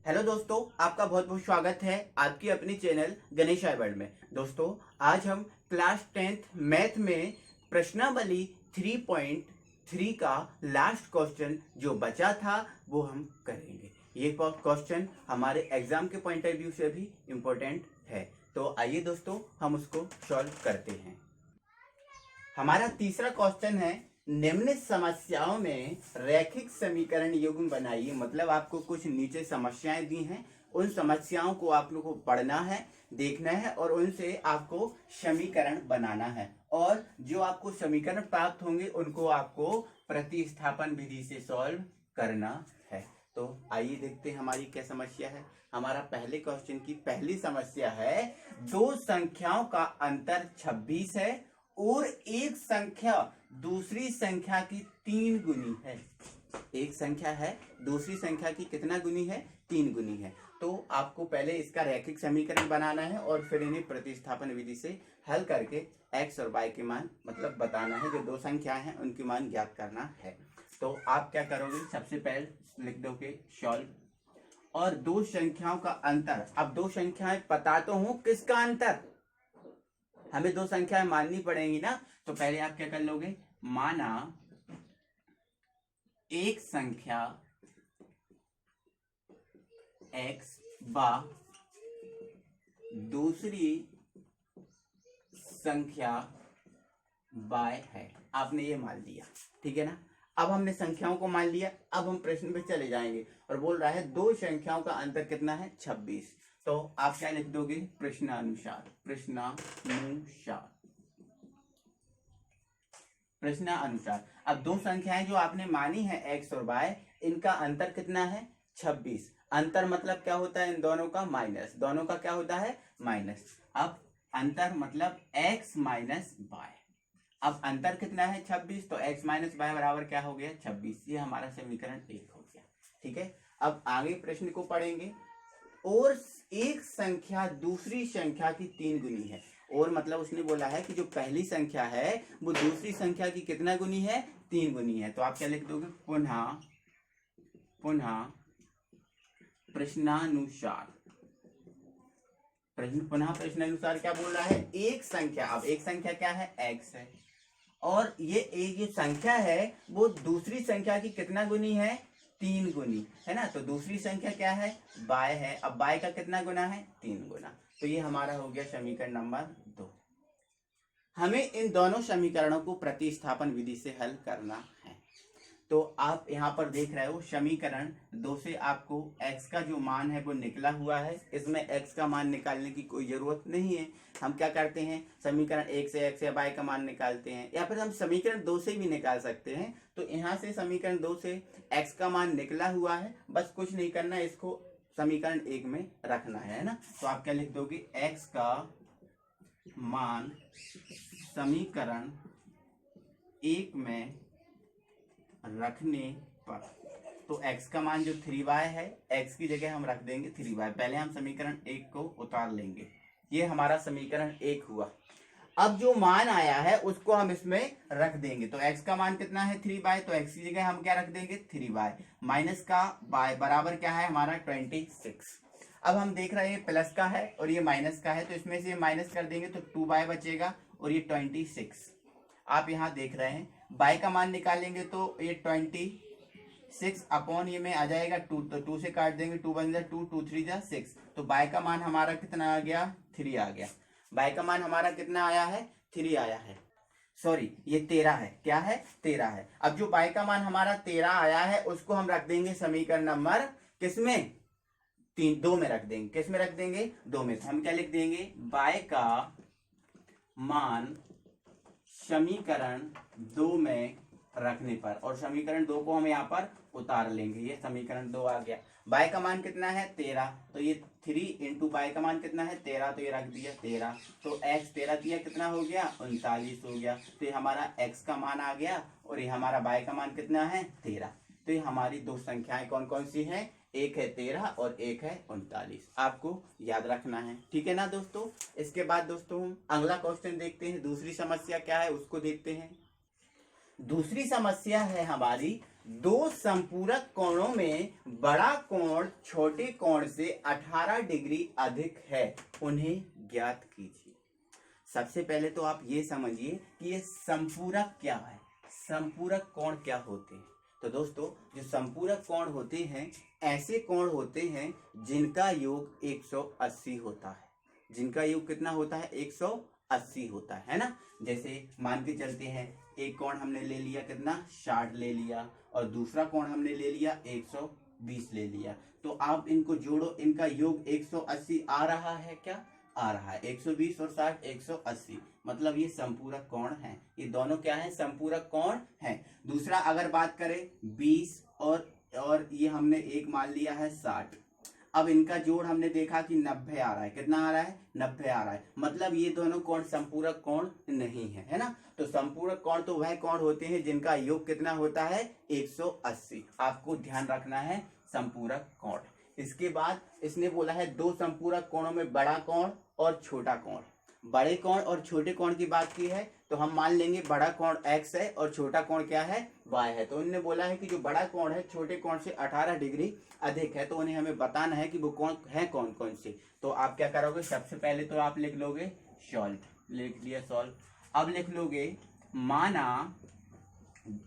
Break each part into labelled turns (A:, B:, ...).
A: Hello दोस्तों, आपका बहुत बहुत स्वागत है आपकी अपनी चैनल गणेश आई वर्ल्ड में। दोस्तों, आज हम क्लास 10th मैथ में प्रश्नावली 3.3 का लास्ट क्वेश्चन जो बचा था वो हम करेंगे। ये क्वेश्चन हमारे एग्जाम के पॉइंट ऑफ व्यू से भी इम्पोर्टेंट है, तो आइए दोस्तों हम उसको सॉल्व करते हैं। हमारा तीसरा क्वेश्चन है, निम्न समस्याओं में रैखिक समीकरण युग्म बनाइए। मतलब आपको कुछ नीचे समस्याएं दी हैं, उन समस्याओं को आप लोगों को पढ़ना है, देखना है और उनसे आपको समीकरण बनाना है। और जो आपको समीकरण प्राप्त होंगे उनको आपको प्रतिस्थापन विधि से सॉल्व करना है। तो आइए देखते हैं हमारी क्या समस्या है। हमारा पहले क्वेश्चन की पहली समस्या है, दो संख्याओं का अंतर 26 है और एक संख्या दूसरी संख्या की 3 गुनी है। एक संख्या है दूसरी संख्या की कितना गुनी है? 3 गुनी है। तो आपको पहले इसका रैखिक समीकरण बनाना है और फिर इन्हें प्रतिस्थापन विधि से हल करके x और y के मान मतलब बताना है। जो दो संख्या हैं उनके मान ज्ञात करना है। तो आप क्या करोगे, सबसे पहले लिख दोगे सॉल्व और दो संख्याओं का अंतर। अब दो संख्याएं पता तो हूं, किसका अंतर? हमें दो संख्याएं माननी पड़ेंगी ना। तो पहले आप क्या कर लोगे, माना एक संख्या x बा दूसरी संख्या y है। आपने ये मान लिया, ठीक है ना। अब हमने संख्याओं को मान लिया। अब हम प्रश्न पे चले जाएंगे और बोल रहा है दो संख्याओं का अंतर कितना है? 26। तो आप क्या लिख दोगे, प्रश्नानुसार। प्रश्नानुसार अब दो संख्याएं जो आपने मानी है x और y, इनका अंतर कितना है? 26। अंतर मतलब क्या होता है? इन दोनों का माइनस। दोनों का क्या होता है? माइनस। अब अंतर मतलब x माइनस y। अब अंतर कितना है? 26। तो x माइनस वाई बराबर क्या हो गया? 26। ये हमारा समीकरण 1 हो गया, ठीक है। अब आगे प्रश्न को पढ़ेंगे। और एक संख्या दूसरी संख्या की 3 गुनी है। और मतलब उसने बोला है कि जो पहली संख्या है वो दूसरी संख्या की कितना गुनी है? 3 गुनी है। तो आप क्या लिख दोगे, पुनः प्रश्नानुसार। पुनः प्रश्नानुसार क्या बोल रहा है? एक संख्या, अब एक संख्या क्या है? x है। और ये एक जो संख्या है वो दूसरी संख्या की कितना गुनी है? 3 गुनी है ना। तो दूसरी संख्या क्या है? y है। अब y का कितना गुना है? 3 गुना। तो ये हमारा हो गया समीकरण नंबर 2। हमें इन दोनों समीकरणों को प्रतिस्थापन विधि से हल करना है। तो आप यहाँ पर देख रहे हो समीकरण 2 से आपको x का जो मान है वो निकला हुआ है। इसमें x का मान निकालने की कोई जरूरत नहीं है। हम क्या करते हैं, समीकरण 1 से x या y का मान निकालते हैं, या फिर हम समीकरण 2 से भी निकाल सकते हैं। तो यहाँ से समीकरण 2 से x का मान निकला हुआ है, बस कुछ नहीं करना है, इसको समीकरण 1 में रखना है ना। तो आप क्या लिख दोगे, x का मान समीकरण 1 में रखने पर, तो x का मान जो 3y है, x की जगह हम रख देंगे 3y। पहले हम समीकरण 1 को उतार लेंगे। ये हमारा समीकरण 1 हुआ। अब जो मान आया है उसको हम इसमें रख देंगे। तो x का मान कितना है? 3y। तो x की जगह हम क्या रख देंगे? 3y। माइनस का y बराबर क्या है हमारा? 26। अब हम देख रहे हैं प्लस का है और ये माइनस का है, तो इसमें से माइनस कर देंगे तो 2y बचेगा और ये 26। आप यहाँ देख रहे हैं y का मान निकालेंगे तो ये 26 अपॉन ये में आ जाएगा 2। तो 2 से काट देंगे, 2 बन जाए 2, 2 3 जा 6। तो y का मान हमारा कितना आ गया? 3 आ गया। y का मान हमारा कितना आया है? 3 आया है। सॉरी, ये 13 है। क्या है? 13 है। अब जो y का मान हमारा 13 आया है उसको हम रख देंगे समीकरण नंबर किसमें? 2 में रख देंगे। किस में रख देंगे? 2 में। तो हम क्या लिख देंगे, y का मान समीकरण 2 में रखने पर, और समीकरण 2 को हम यहाँ पर उतार लेंगे। ये समीकरण 2 आ गया। y का मान कितना है? 13। तो ये 3 इंटू y का मान कितना है? 13। तो ये रख दिया 13। तो x 13 दिया कितना हो गया? 39 हो गया। तो ये हमारा x का मान आ गया और ये हमारा y का मान कितना है? 13। तो ये हमारी दो संख्याएं कौन कौन सी हैं? एक है 13 और एक है 39। आपको याद रखना है, ठीक है ना दोस्तों। इसके बाद दोस्तों हम अगला क्वेश्चन देखते हैं। दूसरी समस्या क्या है उसको देखते हैं। दूसरी समस्या है हमारी, दो संपूरक कोणों में बड़ा कोण छोटे कोण से 18 डिग्री अधिक है, उन्हें ज्ञात कीजिए। सबसे पहले तो आप ये समझिए कि ये संपूरक क्या है, संपूरक कोण क्या होते हैं। तो दोस्तों, जो संपूरक कोण होते हैं ऐसे कोण होते हैं जिनका योग 180 होता है। जिनका योग कितना होता है? 180 होता है ना। जैसे मान के चलते हैं, एक कोण हमने ले लिया कितना, 60 ले लिया, और दूसरा कोण हमने ले लिया 120 ले लिया। तो आप इनको जोड़ो, इनका योग 180 आ रहा है क्या? आ रहा है। 120 और 60 180, मतलब ये संपूरक कोण है। ये दोनों क्या है? संपूरक कोण है। दूसरा अगर बात करें 20 और ये हमने एक मान लिया है 60, अब इनका जोड़ हमने देखा कि 90 आ रहा है। कितना आ रहा है? 90 आ रहा है। मतलब ये दोनों कोण संपूरक कोण नहीं है ना। तो संपूरक कोण तो वह कोण होते हैं जिनका योग कितना होता है? 180। आपको ध्यान रखना है संपूरक कोण। इसके बाद इसने बोला है दो संपूरक कोणों में बड़ा कोण और छोटा कोण। बड़े कोण और छोटे कोण की बात की है तो हम मान लेंगे बड़ा कोण x है और छोटा कोण क्या है? y है। तो उन्होंने बोला है कि जो बड़ा कोण है छोटे कोण से 18 डिग्री अधिक है, तो उन्हें हमें बताना है कि वो कोण है कौन कौन से। तो आप क्या करोगे? सबसे पहले तो आप लिख लोगे सॉल्व, लिख लिया सॉल्व। अब लिख लोगे माना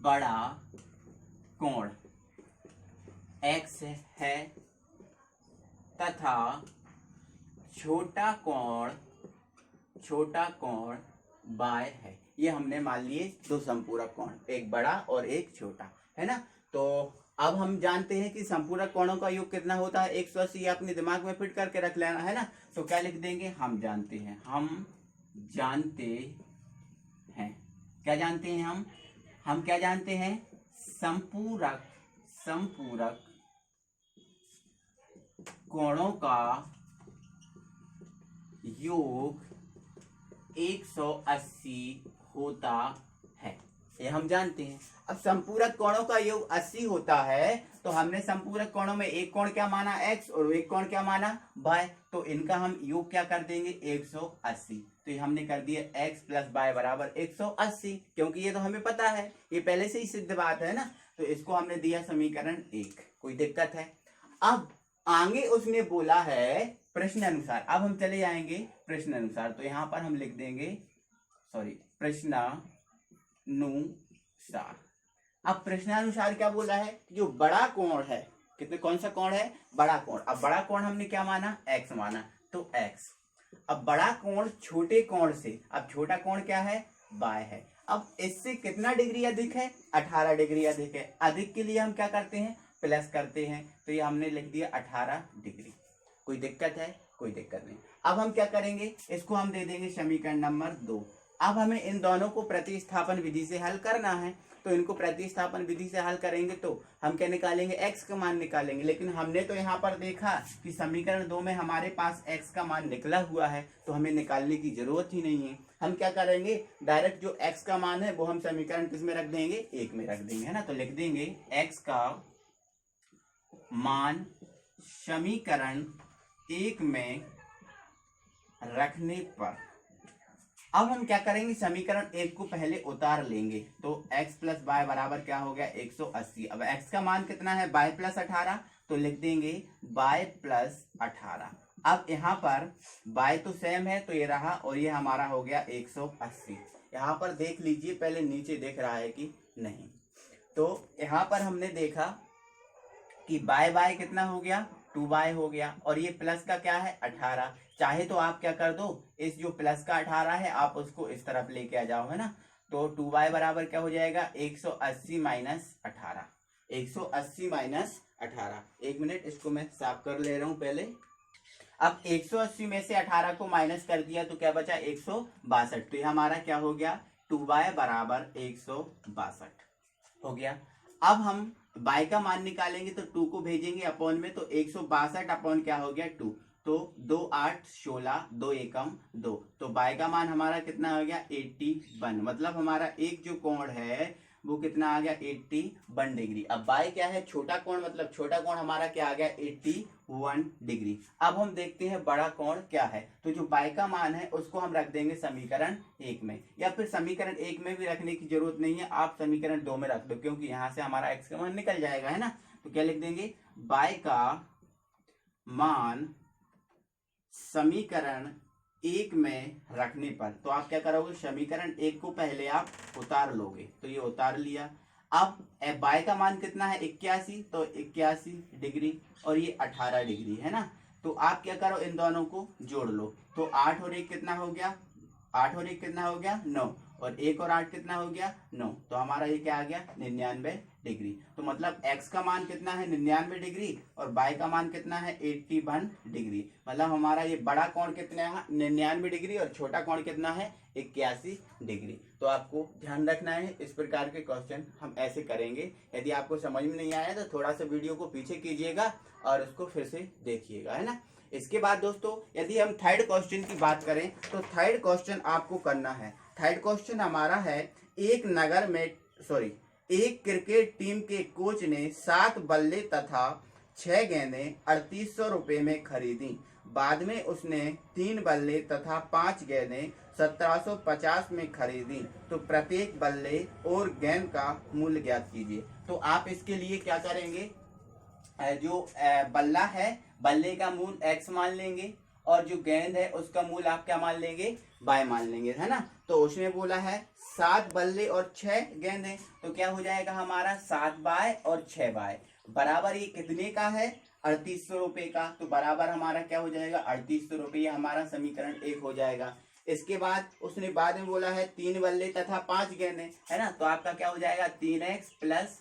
A: बड़ा कोण x है तथा छोटा कोण y है। ये हमने मान लिए दो संपूरक कोण, एक बड़ा और एक छोटा, है ना। तो अब हम जानते हैं कि संपूरक कोणों का योग कितना होता है? 180। अपने दिमाग में फिट करके रख लेना, है ना। तो क्या लिख देंगे? हम जानते हैं, क्या जानते हैं हम क्या जानते हैं? संपूरक कोणों का योग 180 होता है, ये हम जानते हैं। अब संपूरक कोणों का योग 80 होता है तो हमने संपूरक कोणों में एक कोण क्या माना? x और एक कोण क्या माना? y। तो इनका हम योग क्या कर देंगे? 180। तो ये हमने कर दिया x प्लस y बराबर 180, क्योंकि ये तो हमें पता है, ये पहले से ही सिद्ध बात है ना। तो इसको हमने दिया समीकरण 1। कोई दिक्कत है? अब आगे उसने बोला है प्रश्न अनुसार। अब हम चले जाएंगे प्रश्न अनुसार, तो यहां पर हम लिख देंगे प्रश्नानुसार। अब प्रश्नानुसार क्या बोला है? जो बड़ा कोण है, कितने कौन सा कोण है? बड़ा कोण। अब बड़ा कोण हमने क्या माना? x माना, तो x। अब बड़ा कोण छोटे कोण से, अब छोटा कोण क्या है? y है। अब इससे कितना डिग्री अधिक है? 18 डिग्री अधिक है। अधिक के लिए हम क्या करते हैं? प्लस करते हैं। तो ये हमने लिख दिया 18 डिग्री। कोई दिक्कत है? कोई दिक्कत नहीं। अब हम क्या करेंगे? इसको हम दे देंगे समीकरण नंबर 2। अब हमें इन दोनों को प्रतिस्थापन विधि से हल करना है। तो इनको प्रतिस्थापन विधि से हल करेंगे तो हम क्या निकालेंगे? x का मान निकालेंगे। लेकिन हमने तो यहाँ पर देखा कि समीकरण 2 में हमारे पास x का मान निकला हुआ है, तो हमें निकालने की जरूरत ही नहीं है। हम क्या करेंगे? डायरेक्ट जो x का मान है वो हम समीकरण किस में रख देंगे? 1 में रख देंगे, है ना। तो लिख देंगे x का मान समीकरण 1 में रखने पर अब हम क्या करेंगे? समीकरण 1 को पहले उतार लेंगे। तो x प्लस y बराबर क्या हो गया? 180। अब x का मान कितना है? y plus 18। तो लिख देंगे y प्लस 18। अब यहाँ पर y तो सेम है, तो ये रहा, और ये हमारा हो गया 180। यहाँ पर देख लीजिए, पहले नीचे देख रहा है कि नहीं। तो यहाँ पर हमने देखा कि y कितना हो गया? 2y हो गया, और ये प्लस का क्या है? 18। चाहे तो आप क्या कर दो, इस जो प्लस का 18 है आप उसको इस तरफ लेके आ जाओ, है ना। तो 2y बराबर क्या हो जाएगा? 180 माइनस 18। 180 माइनस 18। एक मिनट, इसको मैं साफ कर ले रहा हूं पहले। अब 180 में से 18 को माइनस कर दिया तो क्या बचा? 162। तो ये हमारा क्या हो गया? 2y बराबर 162 हो गया। अब हम y का मान निकालेंगे तो 2 को भेजेंगे अपॉन में, तो 162 अपॉन क्या हो गया? 2। तो 2 8 16, 2 एकम 2। तो y का मान हमारा कितना हो गया? 81। मतलब हमारा एक जो कोण है वो कितना आ गया 81 डिग्री। अब बाय क्या है, छोटा कोण, मतलब छोटा कोण हमारा क्या आ गया 81 डिग्री। अब हम देखते हैं बड़ा कोण क्या है। तो जो बाय का मान है उसको हम रख देंगे समीकरण 1 में, या फिर समीकरण 1 में भी रखने की जरूरत नहीं है, आप समीकरण 2 में रख दो, क्योंकि यहाँ से हमारा एक्स का मान निकल जाएगा, है ना। तो क्या लिख देंगे, बाय का मान समीकरण 1 में रखने पर, तो आप क्या करोगे, समीकरण 1 को पहले आप उतार लोगे, तो ये उतार लिया। अब बाय का मान कितना है 81, तो 81 डिग्री और ये 18 डिग्री, है ना। तो आप क्या करो, इन दोनों को जोड़ लो, तो 8 और 1 कितना हो गया, 8 और 1 कितना हो गया 9, और 1 और 8 कितना हो गया 9, तो हमारा ये क्या आ गया 99 डिग्री। तो मतलब x का मान कितना है 99 डिग्री और y का मान कितना है 81 डिग्री। मतलब हमारा ये बड़ा कोण कितना है 99 डिग्री और छोटा कोण कितना है 81 डिग्री। तो आपको ध्यान रखना है, इस प्रकार के क्वेश्चन हम ऐसे करेंगे। यदि आपको समझ में नहीं आया तो थोड़ा सा वीडियो को पीछे कीजिएगा और उसको फिर से देखिएगा, है ना। इसके बाद दोस्तों यदि हम थर्ड क्वेश्चन की बात करें तो थर्ड क्वेश्चन आपको करना है। थर्ड क्वेश्चन हमारा है, एक क्रिकेट टीम के कोच ने 7 बल्ले तथा 6 गेंदें 3800 रुपए में खरीदी। बाद में उसने 3 बल्ले तथा 5 गेंदें 1750 में खरीदी। तो प्रत्येक बल्ले और गेंद का मूल्य ज्ञात कीजिए। तो आप इसके लिए क्या करेंगे, जो बल्ला है बल्ले का मूल्य x मान लेंगे और जो गेंद है उसका मूल्य आप क्या मान लेंगे, y मान लेंगे, है ना। तो उसने बोला है 7 बल्ले और 6 गेंदें, तो क्या हो जाएगा हमारा 7 बाय और 6 बाय बराबर ये कितने का है 3800 रुपए का। तो बराबर हमारा क्या हो जाएगा 3800 रुपये, हमारा समीकरण 1 हो जाएगा। इसके बाद उसने बाद में बोला है 3 बल्ले तथा 5 गेंदें, है ना। तो आपका क्या हो जाएगा 3x प्लस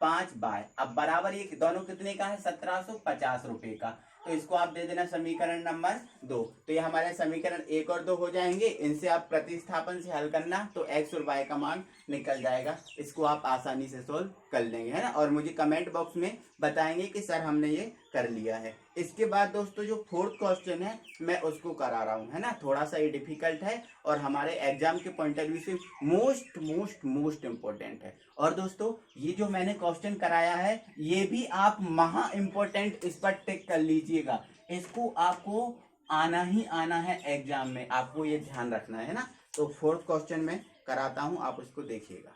A: 5 बाय, अब बराबर ये दोनों कितने का है 1750 रुपए का। तो इसको आप दे देना समीकरण नंबर 2। तो ये हमारे समीकरण 1 और 2 हो जाएंगे। इनसे आप प्रतिस्थापन से हल करना तो x और y का मान निकल जाएगा। इसको आप आसानी से सोल्व कर लेंगे, है ना। और मुझे कमेंट बॉक्स में बताएंगे कि सर हमने ये कर लिया है। इसके बाद दोस्तों जो फोर्थ क्वेश्चन है मैं उसको करा रहा हूँ, है ना। थोड़ा सा ये डिफिकल्ट है और हमारे एग्जाम के पॉइंट ऑफ व्यू से मोस्ट मोस्ट मोस्ट इम्पोर्टेंट है। और दोस्तों ये जो मैंने क्वेश्चन कराया है ये भी आप महा इम्पोर्टेंट, इस पर टिक कर लीजिएगा। इसको आपको आना ही आना है एग्जाम में, आपको ये ध्यान रखना है ना। तो फोर्थ क्वेश्चन में कराता हूं, आप उसको देखिएगा।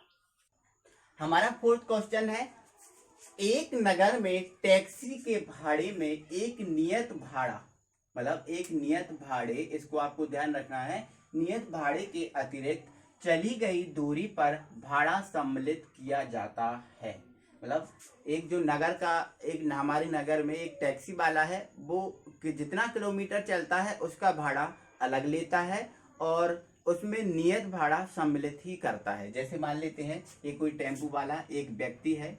A: हमारा फोर्थ क्वेश्चन है, एक नगर में टैक्सी के भाड़े में एक नियत भाड़ा, मतलब एक नियत भाड़े, इसको आपको ध्यान रखना है, नियत भाड़े के अतिरिक्त चली गई दूरी पर भाड़ा सम्मिलित किया जाता है। मतलब एक जो नगर का, एक हमारे नगर में एक टैक्सी वाला है, वो जितना किलोमीटर चलता है उसका भाड़ा अलग लेता है और उसमें नियत भाड़ा सम्मिलित ही करता है। जैसे मान लेते हैं ये कोई टेम्पू वाला एक व्यक्ति है,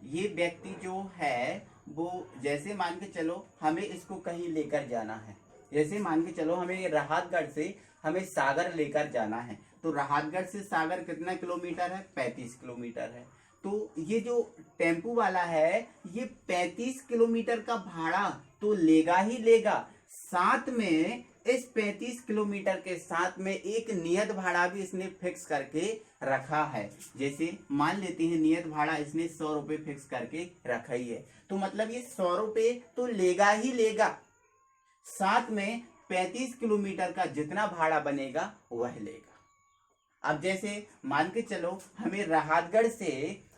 A: ये व्यक्ति जो है वो जैसे मान के चलो हमें इसको कहीं लेकर जाना है, जैसे मान के चलो हमें राहतगढ़ से हमें सागर लेकर जाना है। तो राहतगढ़ से सागर कितना किलोमीटर है 35 किलोमीटर है। तो ये जो टेम्पू वाला है ये 35 किलोमीटर का भाड़ा तो लेगा ही लेगा, साथ में इस 35 किलोमीटर के साथ में एक नियत भाड़ा भी इसने फिक्स करके रखा है। जैसे मान लेते हैं नियत भाड़ा इसने 100 रुपए फिक्स करके रखा ही है, तो मतलब ये 100 रुपए तो लेगा ही लेगा, साथ में 35 किलोमीटर का जितना भाड़ा बनेगा वह लेगा। अब जैसे मान के चलो हमें राहतगढ़ से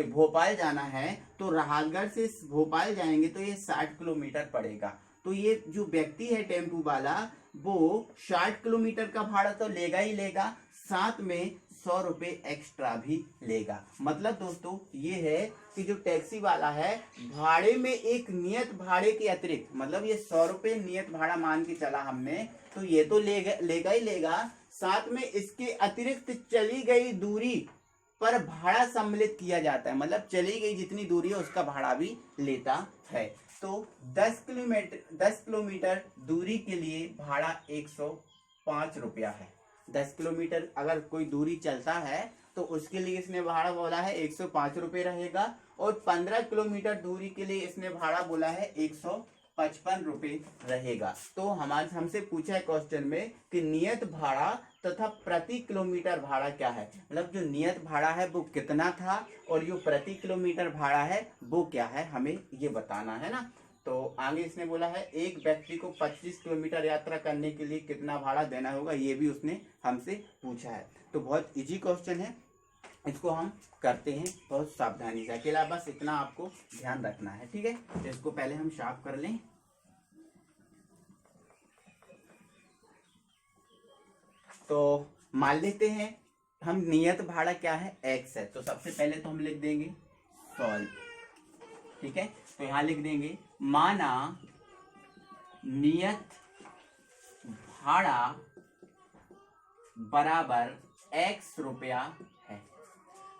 A: भोपाल जाना है, तो राहतगढ़ से भोपाल जाएंगे तो ये 60 किलोमीटर पड़ेगा। तो ये जो व्यक्ति है टेम्पू वाला वो 60 किलोमीटर का भाड़ा तो लेगा ही लेगा, साथ में 100 रुपए एक्स्ट्रा भी लेगा। मतलब दोस्तों ये है कि जो टैक्सी वाला है भाड़े में एक नियत भाड़े के अतिरिक्त, मतलब ये 100 रुपए नियत भाड़ा मान के चला हमने, तो ये तो लेगा ही लेगा, साथ में इसके अतिरिक्त चली गई दूरी पर भाड़ा सम्मिलित किया जाता है। मतलब चली गई जितनी दूरी है उसका भाड़ा भी लेता है। तो 10 किलोमीटर दूरी के लिए भाड़ा 105 रुपया है। 10 किलोमीटर अगर कोई दूरी चलता है तो उसके लिए इसने भाड़ा बोला है 105 रुपये रहेगा, और 15 किलोमीटर दूरी के लिए इसने भाड़ा बोला है 155 रुपये रहेगा। तो हमसे पूछा है क्वेश्चन में कि नियत भाड़ा तथा प्रति किलोमीटर भाड़ा क्या है, मतलब जो नियत भाड़ा है वो कितना था और जो प्रति किलोमीटर भाड़ा है वो क्या है, हमें ये बताना है ना। तो आगे इसने बोला है एक व्यक्ति को 25 किलोमीटर यात्रा करने के लिए कितना भाड़ा देना होगा, ये भी उसने हमसे पूछा है। तो बहुत इजी क्वेश्चन है, इसको हम करते हैं बहुत सावधानी से। अकेला बस इतना आपको ध्यान रखना है, ठीक है। तो इसको पहले हम साफ कर लें। तो मान लेते हैं हम नियत भाड़ा क्या है, x है। तो सबसे पहले तो हम लिख देंगे सॉल्व, ठीक है। तो यहां लिख देंगे माना नियत भाड़ा बराबर x रुपया है।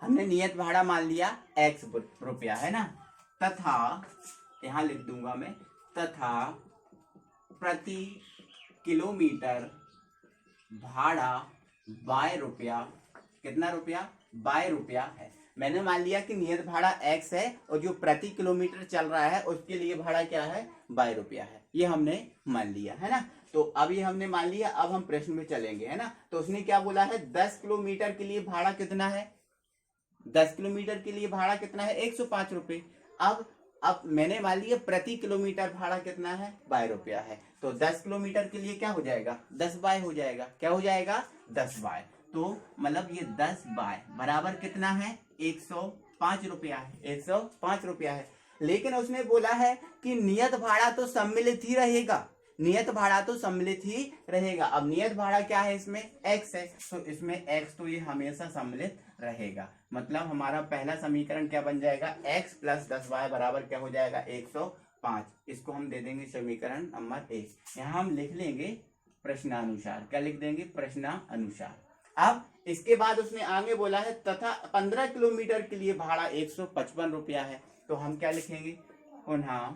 A: हमने नियत भाड़ा मान लिया x रुपया है ना, तथा यहां लिख दूंगा मैं, तथा प्रति किलोमीटर भाड़ा बाय रुपया, कितना रुपया, बाय रुपया है। मैंने मान लिया कि नियत भाड़ा x है और जो प्रति किलोमीटर चल रहा है उसके लिए भाड़ा क्या है, बाय रुपया है, ये हमने मान लिया है ना। तो अब ये हमने मान लिया, अब हम प्रश्न में चलेंगे, है ना। तो उसने क्या बोला है, 10 किलोमीटर के लिए भाड़ा कितना है, 10 किलोमीटर के लिए भाड़ा कितना है, 105 रुपये। अब मैंने मान लिया प्रति किलोमीटर भाड़ा कितना है, बाय रुपया है। तो 10 किलोमीटर के लिए क्या हो जाएगा, 10 बाय हो जाएगा, क्या हो जाएगा, 10 बाय। तो मतलब ये 10 बाय बराबर कितना है, 105 रुपया है, 105 रुपया है। लेकिन उसने बोला है कि नियत भाड़ा तो सम्मिलित ही रहेगा, नियत भाड़ा तो सम्मिलित ही रहेगा। अब नियत भाड़ा क्या है, इसमें x है, तो इसमें x तो ये हमेशा सम्मिलित रहेगा। मतलब हमारा पहला समीकरण क्या बन जाएगा, x प्लस 10 y बराबर क्या हो जाएगा, 105। इसको हम दे देंगे समीकरण नंबर 1। यहाँ हम लिख लेंगे प्रश्नानुसार, क्या लिख देंगे, प्रश्नानुसार। अब इसके बाद उसने आगे बोला है तथा 15 किलोमीटर के लिए भाड़ा 155 रुपया है। तो हम क्या लिखेंगे, पुनः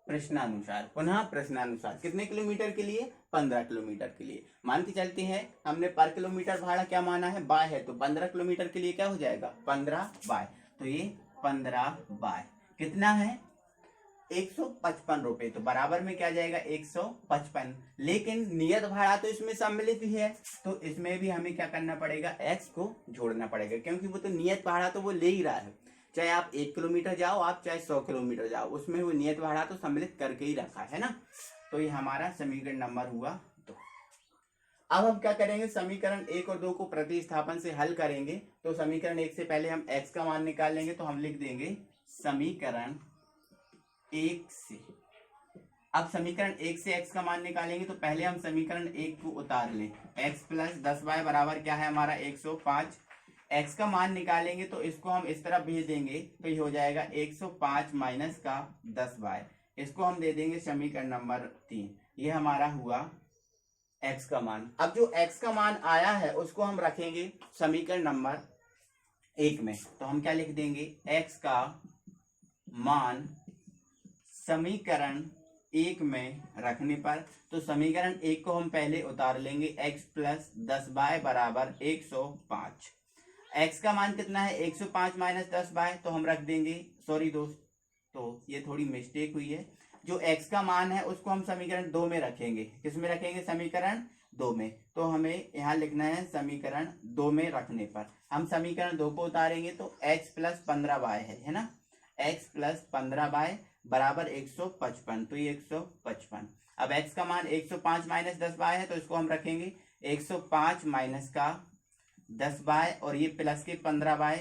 A: प्रश्नानुसार, पुनः प्रश्नानुसार। कितने किलोमीटर के लिए, 15 किलोमीटर के लिए। मान के चलते हैं हमने पर किलोमीटर भाड़ा क्या माना है, बाय है, तो 15 किलोमीटर के लिए क्या हो जाएगा, 15 बाय। तो ये 15 बाय कितना है, 155 रुपए। तो बराबर में क्या जाएगा, 155। लेकिन नियत भाड़ा तो इसमें सम्मिलित ही है, तो इसमें भी हमें क्या करना पड़ेगा, x को जोड़ना पड़ेगा, क्योंकि वो तो नियत भाड़ा तो वो ले ही रहा है। चाहे आप 1 किलोमीटर जाओ, आप चाहे 100 किलोमीटर जाओ, उसमें वो नियत भाड़ा तो सम्मिलित करके ही रखा है ना। तो ये हमारा समीकरण नंबर हुआ 2। अब हम क्या करेंगे, समीकरण 1 और 2 को प्रतिस्थापन से हल करेंगे। तो समीकरण 1 से पहले हम x का मान निकाल लेंगे। तो हम लिख देंगे समीकरण 1 से, अब समीकरण 1 से x का मान निकालेंगे तो पहले हम समीकरण 1 को उतार लें। x प्लस 10y बराबर क्या है हमारा, 105। x का मान निकालेंगे तो इसको हम इस तरफ भेज देंगे, तो ये हो जाएगा 105 माइनस का 10y। इसको हम दे देंगे समीकरण नंबर 3। ये हमारा हुआ x का मान। अब जो x का मान आया है उसको हम रखेंगे समीकरण नंबर 1 में। तो हम क्या लिख देंगे, x का मान समीकरण 1 में रखने पर, तो समीकरण 1 को हम पहले उतार लेंगे, x प्लस 10y बराबर 105। x का मान कितना है, 105 माइनस 10y, तो हम रख देंगे, सॉरी दोस्त, तो ये थोड़ी मिस्टेक हुई है। जो x का मान है उसको हम समीकरण 2 में रखेंगे। किस में रखेंगे, समीकरण 2 में। तो हमें यहाँ लिखना है समीकरण 2 में रखने पर हम समीकरण 2 को उतारेंगे तो x प्लस 15y है ना, x प्लस 15y बराबर 155। तो ये 155। अब x का मान 105 माइनस 10y है, तो इसको हम रखेंगे 105 माइनस का 10y और ये प्लस के 15y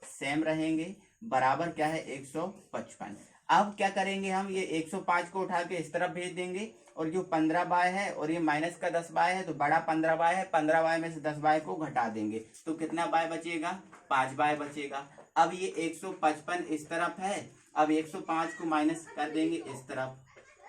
A: सेम रहेंगे, बराबर क्या है, 155। अब क्या करेंगे, हम ये 105 को उठा के इस तरफ भेज देंगे और जो 15y है और ये माइनस का 10y है, तो बड़ा 15y है, 15y में से 10y को घटा देंगे तो कितना y बचेगा, 5y बचेगा। अब ये 155 इस तरफ है, अब 105 को माइनस कर देंगे इस तरफ,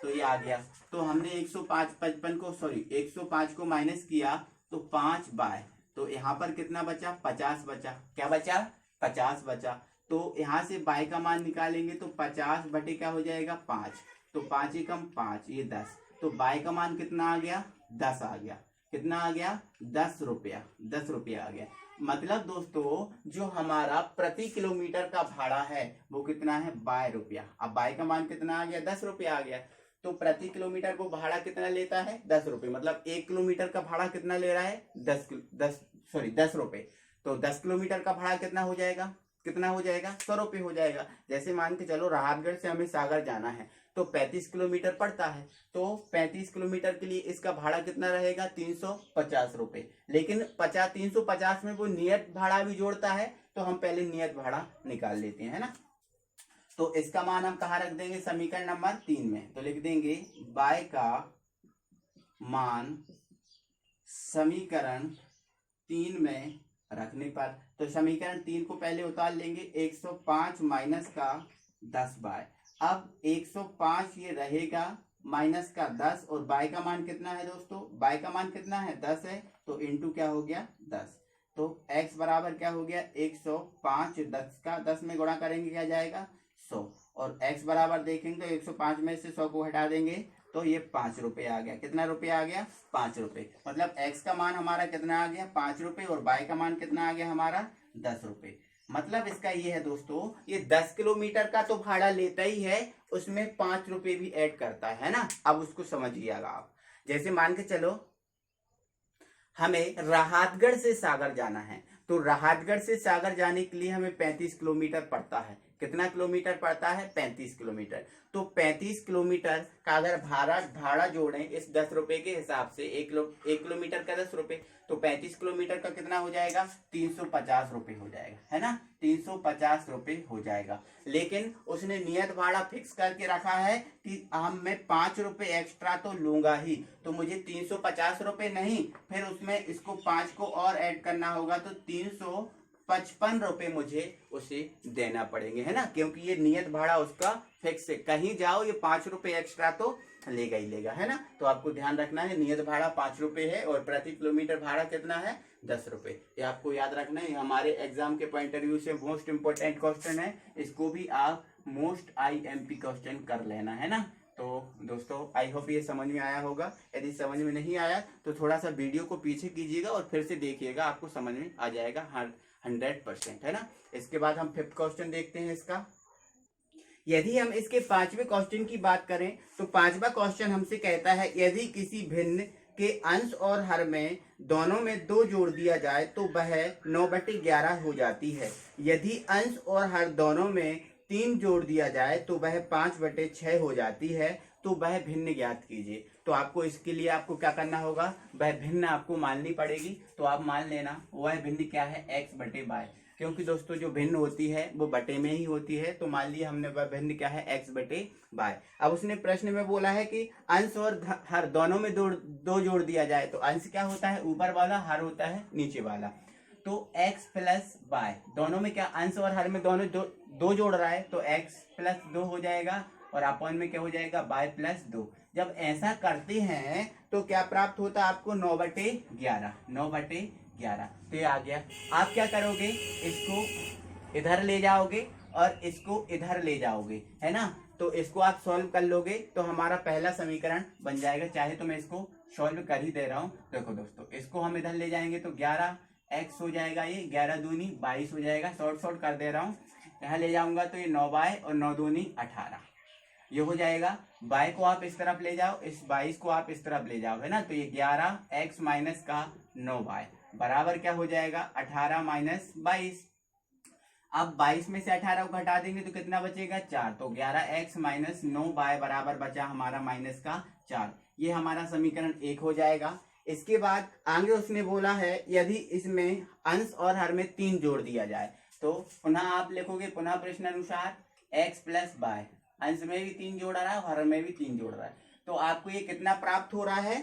A: तो ये आ गया। तो हमने 155 को, सॉरी 105 को माइनस किया तो 5y, तो यहाँ पर कितना बचा, 50 बचा। क्या बचा, 50 बचा। तो यहाँ से y का मान निकालेंगे तो 50 बटे क्या हो जाएगा, 5। तो 5 एकम 5, ये 10। तो y का मान कितना आ गया, 10 आ गया। कितना आ गया, 10 रुपया, 10 रुपया आ गया। मतलब दोस्तों जो हमारा प्रति किलोमीटर का भाड़ा है वो कितना है, बाय रुपया। अब बाय का मान कितना आ गया, 10 रुपया आ गया। तो प्रति किलोमीटर वो भाड़ा कितना लेता है 10 रुपए, मतलब 1 किलोमीटर का भाड़ा कितना ले रहा है 10 रुपए। तो 10 किलोमीटर का भाड़ा कितना हो जाएगा 100 रुपए हो जाएगा। जैसे मान के चलो राहतगढ़ से हमें सागर जाना है तो 35 किलोमीटर पड़ता है, तो 35 किलोमीटर के लिए इसका भाड़ा कितना रहेगा 350 रुपए। लेकिन 350 में वो नियत भाड़ा भी जोड़ता है, तो हम पहले नियत भाड़ा निकाल लेते हैं, है ना। तो इसका मान हम कहाँ रख देंगे समीकरण नंबर 3 में, तो लिख देंगे बाय का मान समीकरण 3 में रखने पर, तो समीकरण 3 को पहले उतार लेंगे 105 माइनस का 10 बाय। अब 105 ये रहेगा माइनस का 10, और बाय का मान कितना है दोस्तों, बाय का मान कितना है 10 है, तो इंटू क्या हो गया 10। तो x बराबर क्या हो गया 105, 10 का 10 में गुणा करेंगे क्या जाएगा 100, और x बराबर देखेंगे तो 105 में से 100 को हटा देंगे तो ये 5 रुपए आ गया। कितना रुपए आ गया 5 रुपए। मतलब x का मान हमारा कितना आ गया 5 रुपए, और y का मान कितना आ गया हमारा 10 रुपए। मतलब इसका ये है दोस्तों, ये 10 किलोमीटर का तो भाड़ा लेता ही है, उसमें 5 रुपए भी ऐड करता है ना। अब उसको समझिएगा आप। जैसे मान के चलो हमें राहतगढ़ से सागर जाना है, तो राहतगढ़ से सागर जाने के लिए हमें 35 किलोमीटर पड़ता है। कितना किलोमीटर पड़ता है 35 किलोमीटर। तो 35 किलोमीटर का अगर भाड़ा जोड़ें इस 10 रुपए के हिसाब से, 1 किलोमीटर का 10 रुपए, तो 35 किलोमीटर का कितना हो जाएगा 350 रुपए हो जाएगा, है ना। 350 रुपए हो जाएगा। लेकिन उसने नियत भाड़ा फिक्स करके रखा है कि मैं 5 रुपए एक्स्ट्रा तो लूंगा ही, तो मुझे 350 रुपए नहीं, फिर उसमें इसको 5 को और ऐड करना होगा, तो 355 रुपए मुझे उसे देना पड़ेंगे, है ना। क्योंकि ये नियत भाड़ा उसका फिक्स है, कहीं जाओ ये 5 रुपए एक्स्ट्रा तो लेगा ही लेगा, है ना। तो आपको ध्यान रखना है नियत भाड़ा 5 रुपए है, और प्रति किलोमीटर भाड़ा कितना है 10 रुपए। ये आपको याद रखना है, हमारे एग्जाम के पॉइंट ऑफ व्यू से मोस्ट इंपोर्टेंट क्वेश्चन है, इसको भी आप मोस्ट IMP क्वेश्चन कर लेना, है ना। तो दोस्तों आई होप ये समझ में आया होगा। यदि समझ में नहीं आया तो थोड़ा सा वीडियो को पीछे कीजिएगा और फिर से देखिएगा, आपको समझ में आ जाएगा 100%, है ना। इसके बाद हम 5th क्वेश्चन देखते हैं इसका। यदि हम इसके 5वें क्वेश्चन की बात करें तो 5वां क्वेश्चन हमसे कहता है यदि किसी भिन्न के अंश और हर में दोनों में 2 जोड़ दिया जाए तो वह 9/11 हो जाती है। यदि अंश और हर दोनों में 3 जोड़ दिया जाए तो वह 5/6 हो जाती है। तो वह भिन्न ज्ञात कीजिए। तो आपको इसके लिए आपको क्या करना होगा, वह भिन्न आपको माननी पड़ेगी। तो आप मान लेना वह भिन्न क्या है x/y, क्योंकि दोस्तों जो भिन्न होती है वो बटे में ही होती है। तो मान लिया हमने वह भिन्न क्या है x/y। अब उसने प्रश्न में बोला है कि अंश और हर दोनों में दो जोड़ दिया जाए, तो अंश क्या होता है ऊपर वाला, हर होता है नीचे वाला। तो x + y दोनों में क्या अंश और हर में दोनों दो जोड़ रहा है, तो x + 2 हो जाएगा, और अपॉन में क्या हो जाएगा y + 2। जब ऐसा करते हैं तो क्या प्राप्त होता है आपको 9/11। 9/11 तो ये आ गया। आप क्या करोगे, इसको इधर ले जाओगे और इसको इधर ले जाओगे, है ना। तो इसको आप सॉल्व कर लोगे तो हमारा पहला समीकरण बन जाएगा। चाहे तो मैं इसको सॉल्व कर ही दे रहा हूं। देखो दोस्तों, इसको हम इधर ले जाएंगे तो 11x हो जाएगा, ये 11 दूनी 22 हो जाएगा। शॉर्ट कर दे रहा हूँ, यहाँ ले जाऊंगा तो ये 9y और 9 दूनी 18 ये हो जाएगा। y को आप इस तरफ ले जाओ, इस 22 को आप इस तरफ ले जाओ, है ना। तो ये 11x माइनस का 9y बराबर क्या हो जाएगा 18 माइनस 22। अब 22 में से 18 को घटा देंगे तो कितना बचेगा 4। तो 11x माइनस 9y बराबर बचा हमारा माइनस का 4। ये हमारा समीकरण 1 हो जाएगा। इसके बाद आगे उसने बोला है यदि इसमें अंश और हर में 3 जोड़ दिया जाए, तो पुनः आप लिखोगे पुनः प्रश्न अनुसार x + y, अंश में भी 3 जोड़ रहा है और हर में भी 3 जोड़ रहा है। तो आपको ये कितना प्राप्त हो रहा है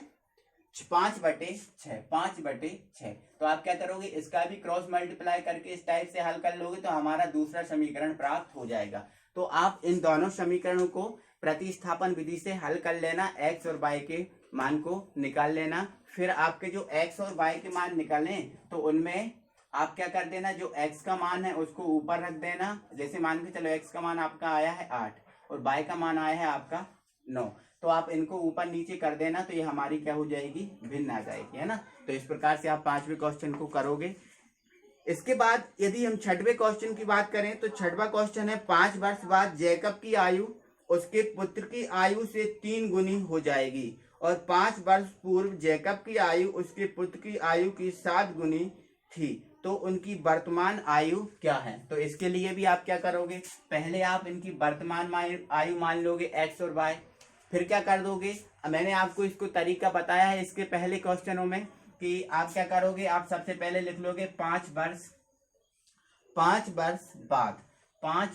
A: 5/6। 5/6। तो आप क्या करोगे, इसका भी क्रॉस मल्टीप्लाई करके इस टाइप से हल कर लोगे तो हमारा दूसरा समीकरण प्राप्त हो जाएगा। तो आप इन दोनों समीकरणों को प्रतिस्थापन विधि से हल कर लेना, x और y के मान को निकाल लेना। फिर आपके जो x और y के मान निकालें तो उनमें आप क्या कर देना, जो x का मान है उसको ऊपर रख देना। जैसे मान के चलो x का मान आपका आया है 8 और y का मान आया है आपका 9, तो आप इनको ऊपर नीचे कर देना, तो ये हमारी क्या हो जाएगी भिन्न आ जाएगी, है ना। तो इस प्रकार से आप 5वें क्वेश्चन को करोगे। इसके बाद यदि हम 6वें क्वेश्चन की बात करें तो 6वां क्वेश्चन है 5 वर्ष बाद जैकब की आयु उसके पुत्र की आयु से 3 गुनी हो जाएगी और 5 वर्ष पूर्व जैकब की आयु उसके पुत्र की आयु की 7 गुनी थी, तो उनकी वर्तमान आयु क्या है। तो इसके लिए भी आप क्या करोगे, पहले आप इनकी वर्तमान आयु मान लोगे x और y, फिर क्या कर दोगे, मैंने आपको इसको तरीका बताया है इसके पहले क्वेश्चनों में कि आप क्या करोगे, आप सबसे पहले लिख लोगे 5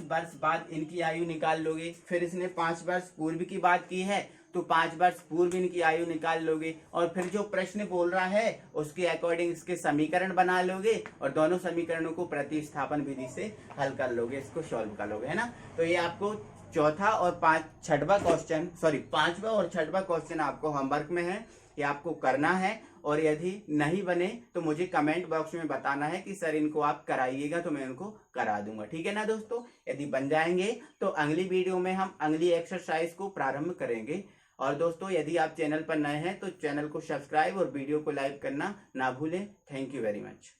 A: वर्ष बाद इनकी आयु निकाल लोगे। फिर इसने 5 वर्ष पूर्व की बात की है तो 5 वर्ष पूर्व इनकी आयु निकाल लोगे और फिर जो प्रश्न बोल रहा है उसके अकॉर्डिंग इसके समीकरण बना लोगे और दोनों समीकरणों को प्रतिस्थापन विधि से हल कर लोगे, इसको सॉल्व कर लोगे, है ना। तो ये आपको चौथा और पांचवा और छठवां क्वेश्चन आपको होमवर्क में है, ये आपको करना है और यदि नहीं बने तो मुझे कमेंट बॉक्स में बताना है कि सर इनको आप कराइएगा, तो मैं उनको करा दूंगा, ठीक है ना दोस्तों। यदि बन जाएंगे तो अगली वीडियो में हम अगली एक्सरसाइज को प्रारंभ करेंगे। और दोस्तों यदि आप चैनल पर नए हैं तो चैनल को सब्सक्राइब और वीडियो को लाइक करना ना भूलें। Thank you very much.